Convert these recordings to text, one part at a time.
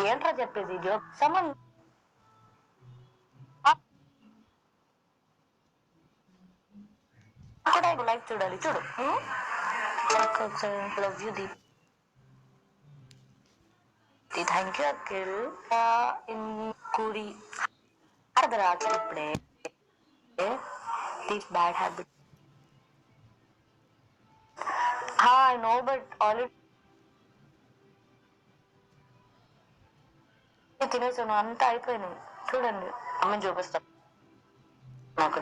ఏంట్రా చెప్పేది జోక్ సమన్ కూడా లైఫ్ చూడాలి చూడు. Love you Deep. Thank you Akhil. In కూడి అర్ధరాత్రి ఇప్పుడే Deep bad habit. I know but already తినేసాను, అంతా అయిపోయినాయి. చూడండి అమ్మని చూపిస్తాను నాకు.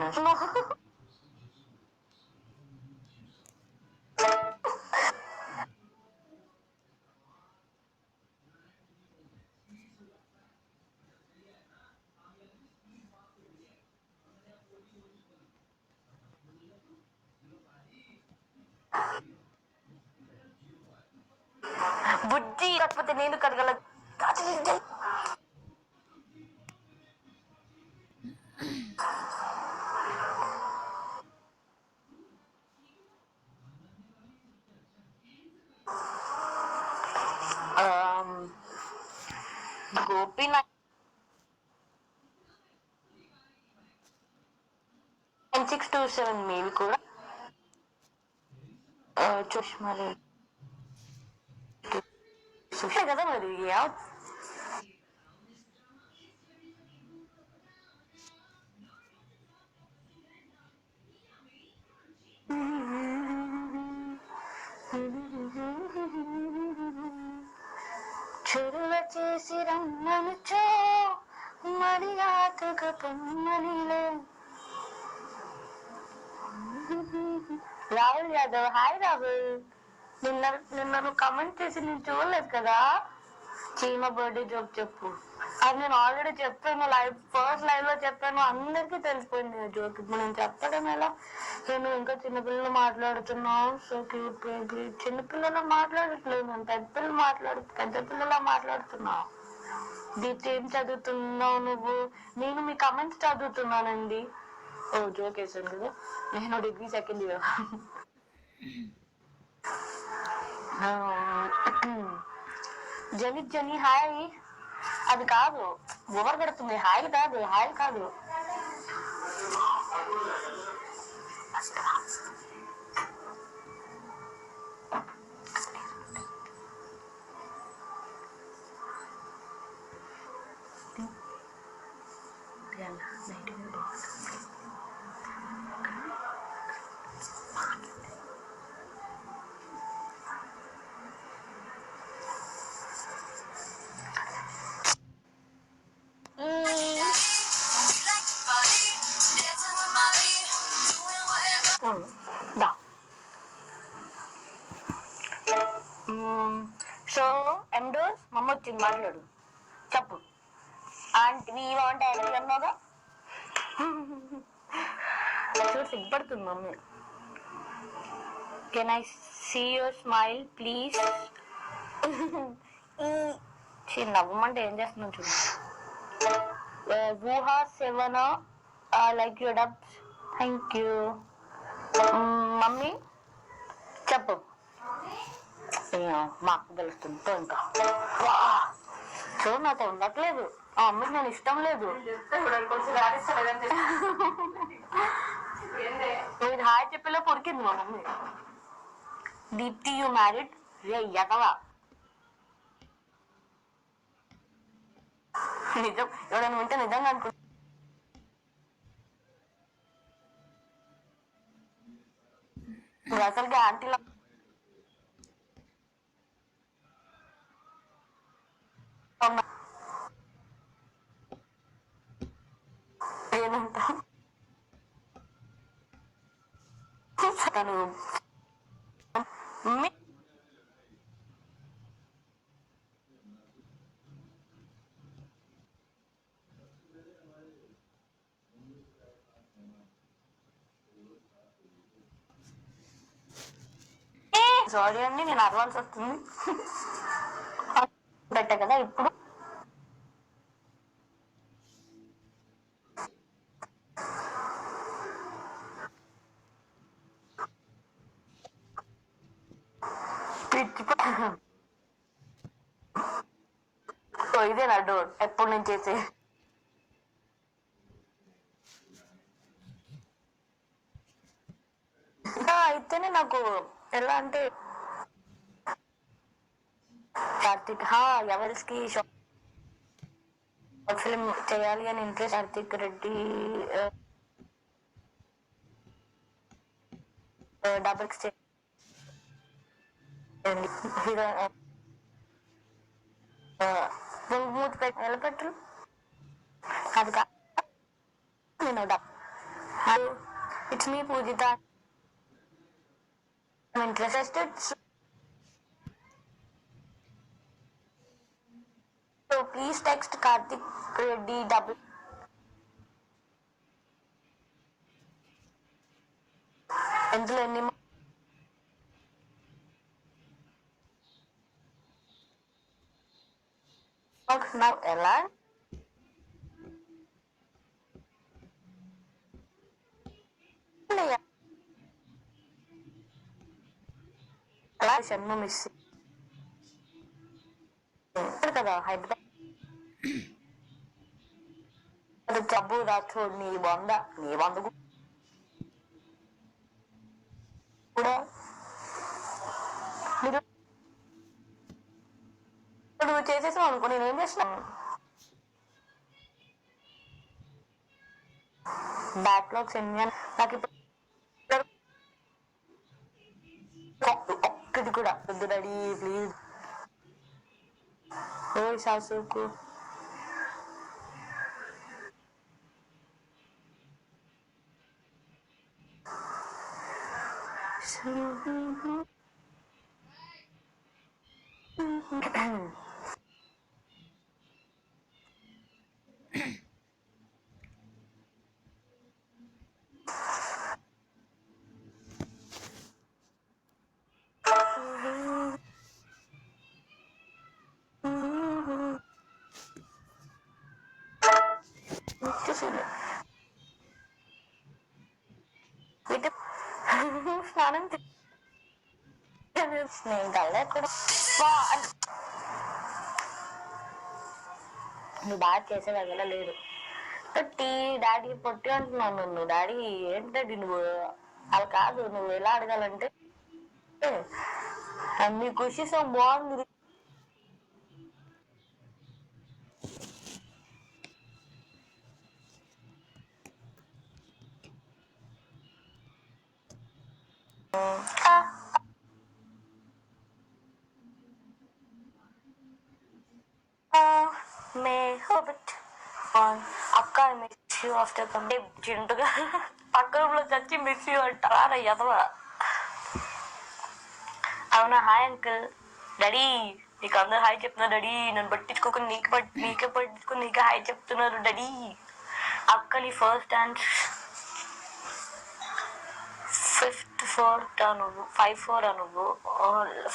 బుజ్జి కాకపోతే నేను కడగల. గోపి 9627 మెయిల్ కూడా చూష్మాలి కదా మరి. చెరువ చేసి రమ్మనుచో మర్యాదగా పొమ్మనిలే. రాహుల్ యాదవ్, హాయ్ రాహుల్. నిన్న నిన్న నువ్వు కమెంట్ చేసి నేను చూడలేదు కదా. చీమ బర్త్డే జోక్ చెప్పు. అది నేను ఆల్రెడీ చెప్పాను, ఫస్ట్ లైవ్ లో చెప్పాను, అందరికీ తెలిసిపోయింది ఆ జోక్. ఇప్పుడు నేను చెప్పడం ఎలా? నేను ఇంకా చిన్నపిల్లలు మాట్లాడుతున్నావు. So cute baby. చిన్నపిల్లలు మాట్లాడట్లేదు, నేను పెద్ద పిల్లలా మాట్లాడుతున్నావు. దీప్తి ఏం చదువుతున్నావు నువ్వు? నేను మీ కమెంట్స్ చదువుతున్నానండి. ఓ జోక్ వేసాను కదా. నేను డిగ్రీ సెకండ్ ఇయర్. జని హాయ్. అది కాదు, ఓవర్ పెడుతుంది. హాయ్ కాదు, హాయ్ కాదు. సో ఎండోస్ మమ్మ వచ్చింది, మాట్లాడు చెప్పు. ఆంటీ వాంట్ ఆంటీ అన్నాగా చూడు సిగ్గుపడుతుంది mummy. Can I see your smile please? నవ్వమంటే ఏం చేస్తున్నావు చూడు. ఊహా seven like your dub. Thank you mummy. చెప్పు. మా అక్క తెలుస్తుందో ఇంకా చూడు నాతో ఉండట్లేదు. ఆ అమ్మకి నేను ఇష్టం లేదు. మీరు హాయ్ చెప్పేలా పొరికింది మా మమ్మీ. Deepti you married? రే ఎగవా నిజం. ఎవరైనా వింటే నిజంగా అనుకుంటా. అసలుగా ఆంటీలో ఏనంటా తను సారీ అండి, నేను అరవాల్సి వస్తుంది. పెట్టా కదా ఇప్పుడు. సో ఇదే నా డోర్ ఎప్పటి నుంచి చేసే. అయితేనే నాకు ఎలా అంటే కార్తిక్ ఎవరికి షార్ట్ ఫిల్మ్ చేయాలి అని ఇంట్రెస్ట్. కార్తిక్ రెడ్డి డబుల్స్ చేయండి హీరో మూతి నిలబెట్టరు. అది కాదు నేను it's me Poojitha interested. So please text Karthik Reddy double. ఎందులో ఎన్ని నాకు ఎలా ఎలా జన్మ మిస్ కదా హైదరాబాద్ జబ్బు రాథోడ్ నీ వంద కూడా మీరు చేసేసాం అనుకో. నేనేం చేసిన బ్యాక్లాగ్స్ ఎన్ని నాకు ఇప్పుడు ఒక్కటి కూడా వద్దు డాడీ ప్లీజ్. ఓ శాసుకు స్నానం నేను కల్లా ఎక్కడ నువ్వు బాగా చేసేది లేదు. టీ డాడీ పొట్టి అంటున్నాను నువ్వు. డాడీ ఏంటండి నువ్వు అలా కాదు. నువ్వు ఎలా అడగాలంటే మీ ఖుషి సో బాగుంది. అక్క మిస్ యూ ఆఫ్టర్ చింటుగా పక్క రూమ్ లో చచ్చి మిస్ యూ అంటారా ఎదవా. అవునా హాయ్ అంకుల్. డాడీ నీకు అందరు హాయ్ చెప్తున్నారు డాడీ. నన్ను పట్టించుకోకుండా నీకే పట్టించుకుని నీకే హాయ్ చెప్తున్నారు డాడీ. అక్క నీ ఫస్ట్ డాన్స్ 5th 4th నువ్వు 5-4 నువ్వు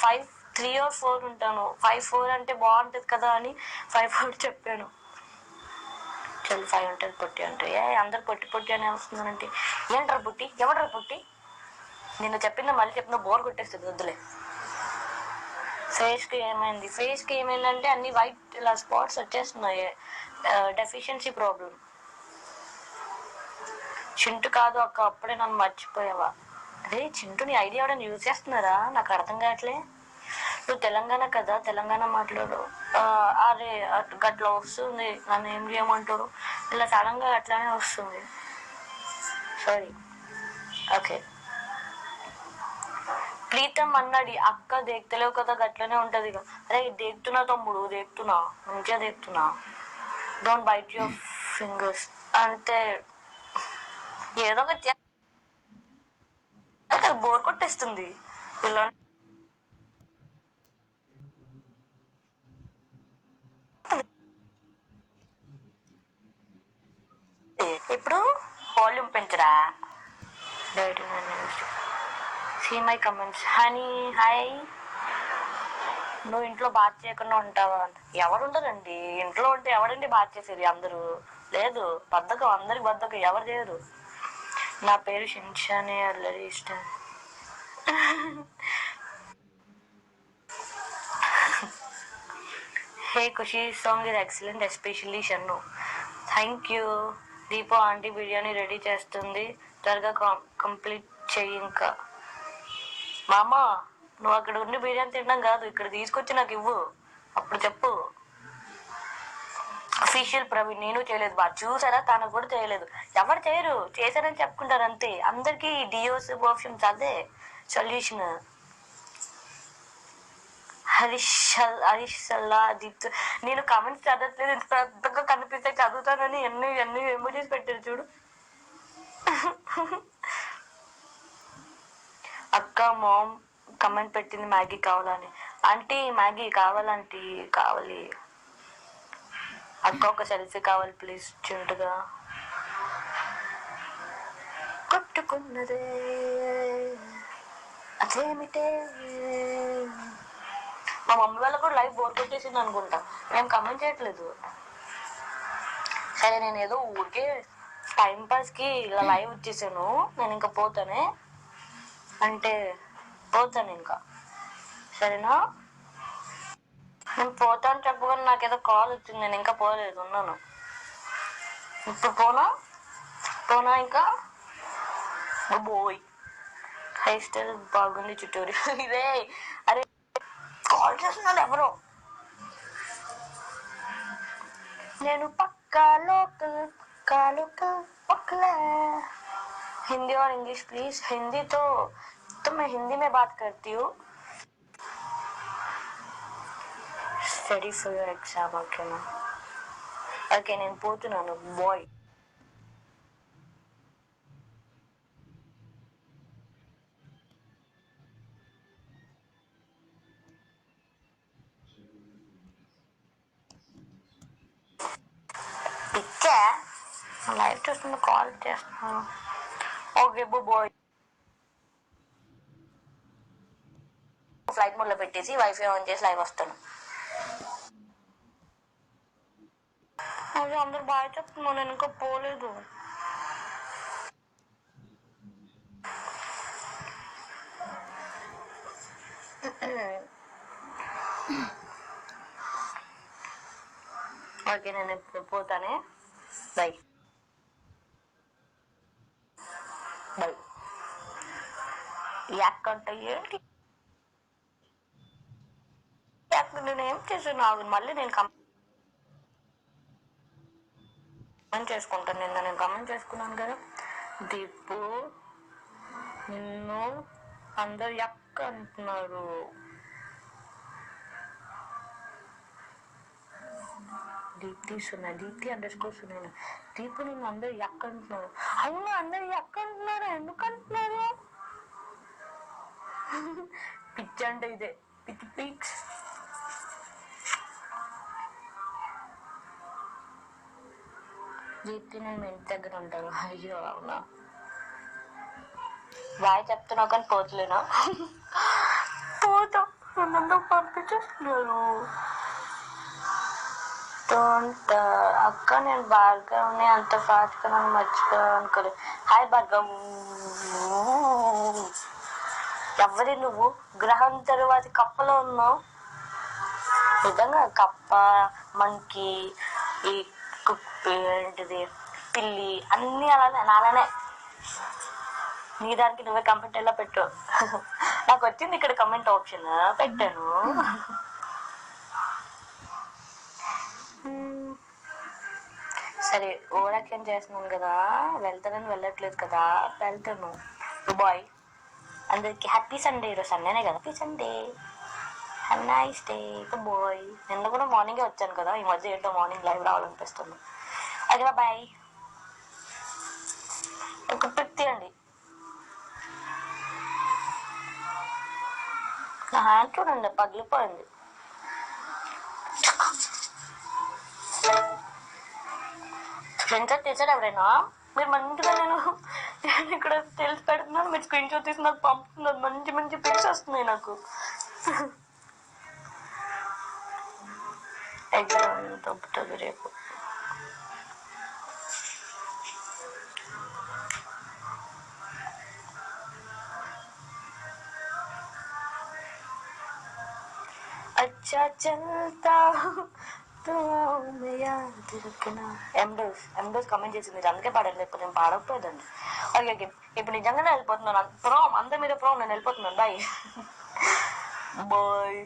5-3 or 4 ఉంటాను. 5-4 అంటే బాగుంటది కదా అని 5-4 చెప్పాను. చల్ 5 ఉంటుంది పొట్టి అంటే అందరు పొట్టి అని వస్తున్నానంటే ఏంట్రా పుట్టి ఎవడ్రా పుట్టి. నిన్న చెప్పిందా మళ్ళీ చెప్పిన బోర్ కొట్టేస్తుంది వద్దులే. ఫేస్ కి ఏమైందంటే అన్ని వైట్ ఇలా స్పాట్స్ వచ్చేస్తున్నాయి. Deficiency problem. చింటు కాదు అక్క అప్పుడే నన్ను మర్చిపోయావా. అదే చింటు నీ ఐడియా ఎవడని యూజ్ చేస్తున్నారా నాకు అర్థం కావట్లే. నువ్వు తెలంగాణ కదా తెలంగాణ మాట్లాడు. అరే గట్లా వస్తుంది నన్ను ఏం చేయమంటారు. ఇలా సడన్ గా అట్లానే వస్తుంది. సారీ. ఓకే ప్రీతం అన్నాడు అక్క దేక్తలేవు కదా గట్లనే ఉంటది. అరే దేక్తున్నా తమ్ముడు దేక్తున్నా మంచిగా దేక్తున్నా. డోంట్ బైట్ యువర్ ఫింగర్స్ అంటే ఏదో ఒక బోర్ కొట్టేస్తుంది ఇలా. ఇప్పుడు వాల్యూమ్ పెంచరా. See my comments honey hi. నువ్వు ఇంట్లో బాత్ చేయకుండా ఉంటావా. ఎవరు ఉండరండి ఇంట్లో ఉంటే ఎవరండి బాత్ చేసేది. అందరూ లేదు బద్ధకం అందరికి బద్ధకం ఎవరు చేయరు. నా పేరు షిన్షానే అల్లరి ఇష్టం. Hey Khushi song is excellent especially Shannu. Thank you. దీపో ఆంటీ బిర్యానీ రెడీ చేస్తుంది, త్వరగా కంప్లీట్ చెయ్యి. ఇంకా మామ, నువ్వు అక్కడ ఉండి బిర్యానీ తినడం కాదు, ఇక్కడ తీసుకొచ్చి నాకు ఇవ్వు, అప్పుడు చెప్పు. అఫీషియల్ ప్రవీణ్, నేను చేయలేదు బా, చూసారా, తనకు కూడా చేయలేదు. ఎవరు చేయరు, చేశారని చెప్పుకుంటారు అంతే. అందరికి డియోస్ పర్ఫ్యూమ్స్ అదే సొల్యూషన్. హరీష్ సల్లా దీప్తి, నేను కామెంట్స్ చదవట్లేదు, ఇంత పెద్దగా కనిపిస్తే చదువుతానని ఎన్ని ఎన్ని ఎమోజీస్ పెట్టారు చూడు. అక్క మామ్ కమెంట్ పెట్టింది మ్యాగీ కావాలని. ఆంటీ మ్యాగీ కావాలంటీ, కావాలి. అక్క ఒక సెల్ఫీ కావాలి ప్లీజ్, చింటుగా. కొట్టుకున్నదే అదేమిటే. మా మమ్మీ వాళ్ళకు కూడా లైవ్ బోర్ కొట్టేసింది అనుకుంటా, మేము కమెంట్ చేయట్లేదు. సరే, నేను ఏదో ఊరికే టైం పాస్ కి ఇలా లైవ్ వచ్చేసాను. నేను ఇంకా పోతానే, అంటే పోతాను ఇంకా, సరేనా? నేను పోతాను చెప్పగానే నాకేదో కాల్ వచ్చింది, నేను ఇంకా పోలేదు, ఉన్నాను. ఇప్పుడు పోనా ఇంకా బోయ్. హెయిర్ స్టైల్ బాగుంది చుట్టూరి. ఇదే అరే కాల్ చేస్తున్నాడు ఎవరో. నేను పక్కా లోకల్ पकला. हिंदी और इंग्लिश प्लीज. हिंदी तो मैं हिंदी में बात करती हूँ. Study for your exam, okay na? Okay, నేను పోతున్నాను బాయ్. పిచ్చా లైవ్ చూస్తున్నా, కాల్ చేస్తున్నాను. Okay bye. ఫ్లైట్ మోడ్ లో పెట్టేసి వైఫై ఆన్ చేసి లైవ్ వస్తాను. అదే అందరు బాగా చెప్తున్నాను, నేను ఇంకా పోలేదు. ఓకే, నేను ఇప్పుడు పోతానే. By by. యాక్కంటే ఏంటి, నేను ఏం చేసాను మళ్ళీ నేను కమెంట్ చేసుకుంటాను. నేను కమెంట్ చేసుకున్నాను కదా. దీపు నిన్ను అందరు యక్క అంటున్నారు. దీప్తి _సునైనా దీపు నిన్ను అందరు యక్క అంటున్నారు. అవును, అందరు యక్క అంటున్నారు. ఎందుకు అంటున్నారు? పిచ్చి అంటే ఇదే, పిచ్చి పిక్స్. దీప్తి నేను మీ ఇంటి దగ్గర ఉంటాను. అయ్యో అవునా, బాయ్ చెప్తున్నావు కానీ పోతలేనా? పోతా, నన్ను పంపించేస్తున్నారు. అక్క నేను భార్గవ్ని అంత ఫాస్ట్ గా నన్ను మర్చిపోయావు అనుకోలేదు. హాయ్ భార్గవ్, ఎవరి నువ్వు? గ్రహం తరువాతి కప్పలో ఉన్నావు. నిజంగా కప్ప, మంకీ, ఈ కుప్పి ఏంటిది పిల్లి అన్ని అలానే నాలానే. నీ దానికి నువ్వే కమెంట్ ఎలా పెట్టు. నాకు వచ్చింది ఇక్కడ కమెంట్ ఆప్షన్, పెట్టాను. సరే, ఓవరాక్షన్ చేస్తున్నాను కదా, వెళ్తానని వెళ్ళట్లేదు కదా, వెళ్తాను. బాయ్. అందరికి హ్యాపీ సండే. ఈరోజు సండేనే కదా, happy Sunday, have nice day bye. నిన్న కూడా మార్నింగే వచ్చాను కదా, ఈ మధ్య ఏంటో మార్నింగ్ లైవ్ రావాలనిపిస్తుంది. Okay bye. ఒక పిక్ తీయండి. నా హ్యాండ్ చూడండి, పగిలిపోయింది. స్క్రీన్ షాట్ తీసాడు ఎవరైనా? మీరు మంచిగా, నేను ఇక్కడ తెలిసి పెడుతున్నాను, మీరు స్క్రీన్ షాట్ తీసి నాకు పంపుతున్నారు. మంచి మంచి పిక్స్ వస్తున్నాయి నాకు. ఎగ్జామ్ తప్పుతుంది రేపు. अच्छा चलता तो मैं याद रखना. ఎండోస్ కమెంట్ చేసింది, అందుకే పాడాను, లేకపోతే నేను పాడకపోయేదండి. ఓకే ఓకే, ఇప్పుడు నిజంగానే వెళ్ళిపోతున్నాను. ఫ్రామ్ అంత మీద ఫ్రామ్ నేను వెళ్ళిపోతున్నాను. Bye bye.